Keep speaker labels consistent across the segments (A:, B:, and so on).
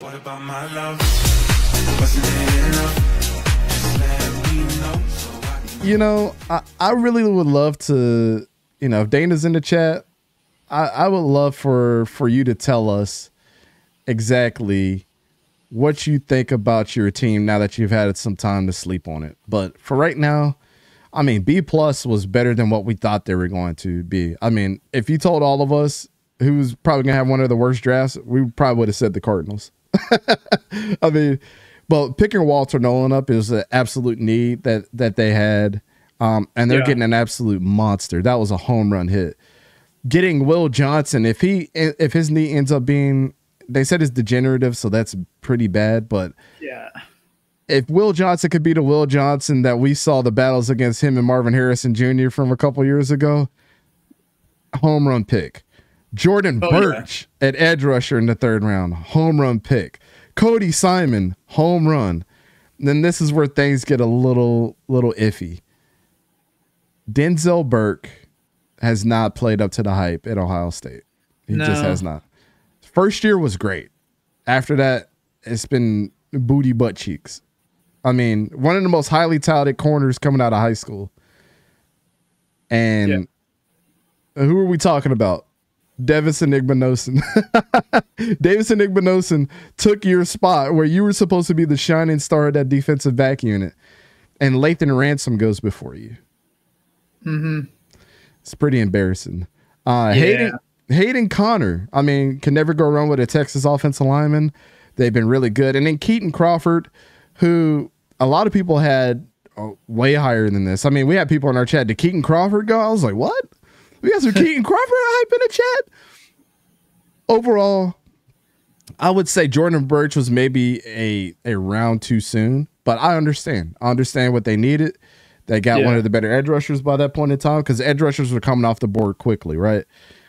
A: What about my love? Wasn't it enough? Just let me know.
B: You know, I really would love to, you know, if Dana's in the chat, I would love for you to tell us exactly what you think about your team now that you've had some time to sleep on it. But for right now, I mean, B+ was better than what we thought they were going to be. I mean, if you told all of us who was probably going to have one of the worst drafts, we probably would have said the Cardinals. I mean, but picking Walter Nolan up is an absolute need that they had. And they're getting an absolute monster. That was a home run hit. Getting Will Johnson, if his knee ends up being, they said it's degenerative, so that's pretty bad. But
C: yeah,
B: if Will Johnson could be the Will Johnson that we saw the battles against him and Marvin Harrison Jr. from a couple years ago, home run pick. Jordan Birch at edge rusher in the 3rd round, home run pick. Cody Simon, home run. Then this is where things get a little iffy. Denzel Burke has not played up to the hype at Ohio State. He just has not. First year was great. After that, it's been booty butt cheeks. I mean, one of the most highly touted corners coming out of high school. And who are we talking about? Davison Igbinosun. Davison Igbinosun took your spot where you were supposed to be the shining star of that defensive back unit. And Lathan Ransom goes before you.
C: Mm-hmm.
B: It's pretty embarrassing. Hayden Connor, I mean, can never go wrong with a Texas offensive lineman. They've been really good. And then Keaton Crawford, who a lot of people had way higher than this. I mean, we had people in our chat. Did Keaton Crawford go? I was like, what? We got some Keaton Crawford hype in the chat? Overall, I would say Jordan Birch was maybe a round too soon, but I understand. I understand what they needed. They got one of the better edge rushers by that point in time because edge rushers were coming off the board quickly, right?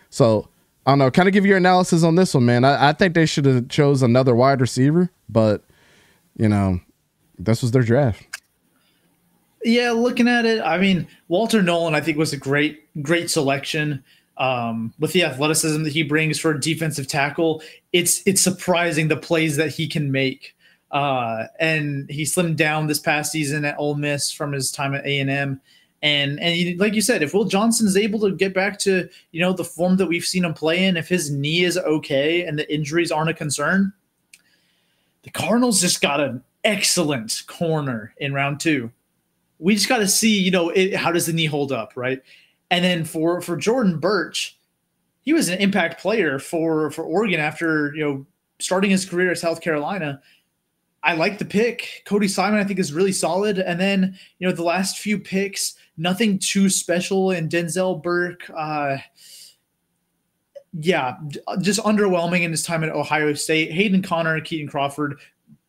B: So, I don't know. Kind of give your analysis on this one, man. I think they should have chose another wide receiver, but, you know, this was their draft.
C: Yeah, looking at it, I mean, Walter Nolan, I think, was a great selection. With the athleticism that he brings for a defensive tackle, it's surprising the plays that he can make. And he slimmed down this past season at Ole Miss from his time at A&M. And like you said, if Will Johnson is able to get back to, you know, the form that we've seen him play in, if his knee is okay and the injuries aren't a concern, the Cardinals just got an excellent corner in round 2. We just got to see, you know, how does the knee hold up, right? And then for Jordan Birch, he was an impact player for Oregon after, you know, starting his career at South Carolina. I like the pick. Cody Simon, I think, is really solid. And then, you know, the last few picks, nothing too special. And Denzel Burke, just underwhelming in his time at Ohio State. Hayden Connor and Keaton Crawford,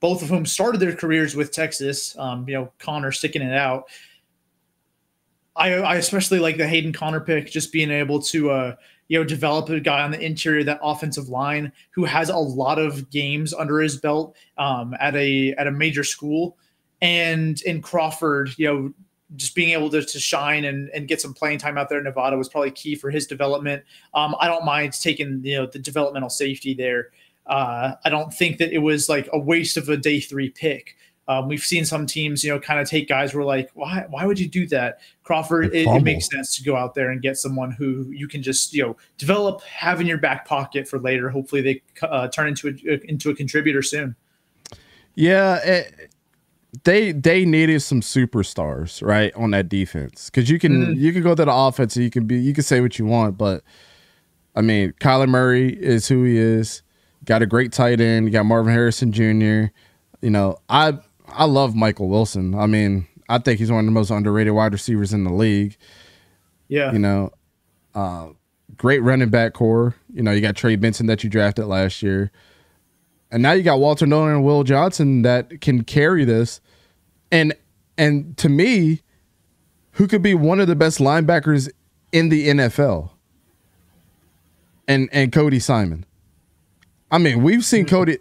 C: both of whom started their careers with Texas. You know, Connor sticking it out. I especially like the Hayden Connor pick, just being able to you know, develop a guy on the interior of that offensive line who has a lot of games under his belt at a major school. And in Crawford, you know, just being able to shine and get some playing time out there in Nevada was probably key for his development. I don't mind taking, you know, the developmental safety there. I don't think that it was like a waste of a day 3 pick. We've seen some teams, you know, kind of take guys who are like, why would you do that? Crawford, it makes sense to go out there and get someone who you can just, you know, develop, have in your back pocket for later. Hopefully they turn into a contributor soon.
B: Yeah, they needed some superstars, right, on that defense, because you can go to the offense and you can say what you want, but I mean, Kyler Murray is who he is. Got a great tight end. You got Marvin Harrison Jr. You know, I love Michael Wilson. I mean, I think he's one of the most underrated wide receivers in the league. Yeah. You know, great running back core. You know, you got Trey Benson that you drafted last year. And now you got Walter Nolan and Will Johnson that can carry this. And to me, who could be one of the best linebackers in the NFL? And Cody Simon. I mean, we've seen Cody.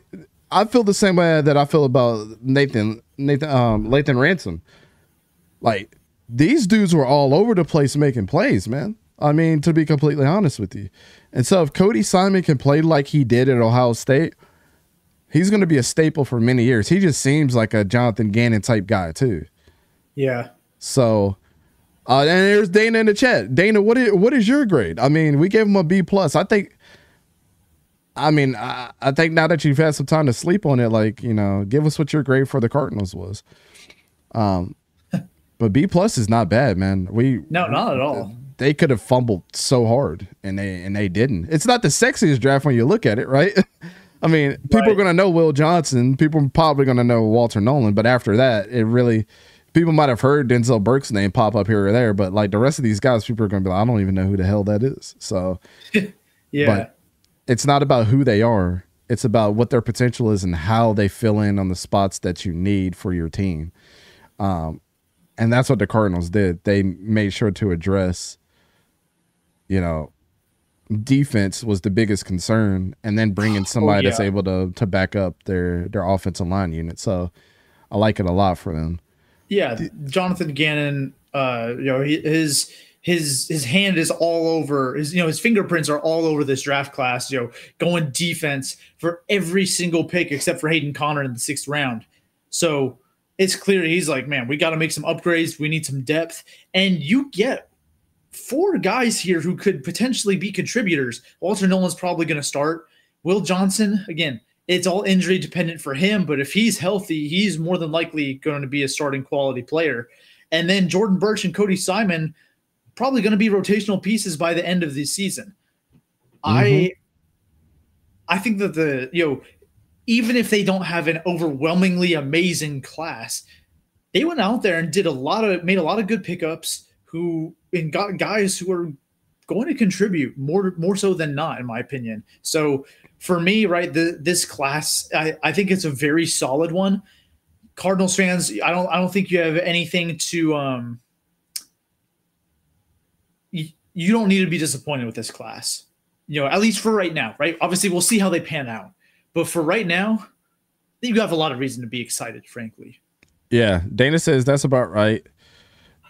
B: I feel the same way that I feel about Lathan Ransom. Like, these dudes were all over the place making plays, man. I mean, to be completely honest with you. And so if Cody Simon can play like he did at Ohio State, He's going to be a staple for many years. He just seems like a Jonathan Gannon type guy too.
C: Yeah.
B: So, and there's Dana in the chat. Dana, what is your grade? I mean, we gave him a B+. I think now that you've had some time to sleep on it, like, you know, give us what your grade for the Cardinals was. But B+ is not bad, man.
C: No, not at all.
B: They could have fumbled so hard, and they didn't. It's not the sexiest draft when you look at it, right? I mean, people are going to know Will Johnson. People are probably going to know Walter Nolan. But after that, people might have heard Denzel Burke's name pop up here or there. But like the rest of these guys, people are going to be like, I don't even know who the hell that is. So,
C: yeah.
B: But it's not about who they are. It's about what their potential is and how they fill in on the spots that you need for your team. And that's what the Cardinals did. They made sure to address, you know, defense was the biggest concern, and then bring in somebody that's able to back up their offensive line unit. So I like it a lot for them.
C: Yeah, Jonathan Gannon, you know, his hand is all over, his fingerprints are all over this draft class, you know, going defense for every single pick except for Hayden Conner in the 6th round. So it's clear he's like, man, we got to make some upgrades. We need some depth. And you get 4 guys here who could potentially be contributors. Walter Nolan's probably going to start. Will Johnson, again, it's all injury dependent for him, but if he's healthy, he's more than likely going to be a starting quality player. And then Jordan Burch and Cody Simon, probably going to be rotational pieces by the end of the season. I think that even if they don't have an overwhelmingly amazing class, they went out there and made a lot of good pickups and got guys who are going to contribute more so than not, in my opinion. So for me, right, this class, I think it's a very solid one. Cardinals fans, I don't think you have anything to you don't need to be disappointed with this class. You know, at least for right now, right? Obviously, we'll see how they pan out. But for right now, you have a lot of reason to be excited, frankly.
B: Yeah, Dana says that's about right.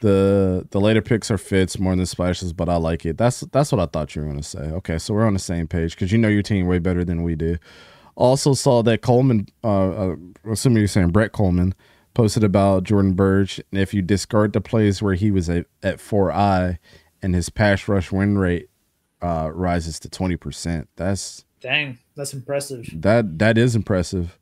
B: The later picks are fits more than splashes, but I like it. That's what I thought you were going to say. Okay, so we're on the same page because you know your team way better than we do. Also saw that Coleman, assuming you're saying Brett Coleman, posted about Jordan Burch. And if you discard the plays where he was at 4I and his pass rush win rate rises to 20%, that's
C: impressive.
B: That is impressive.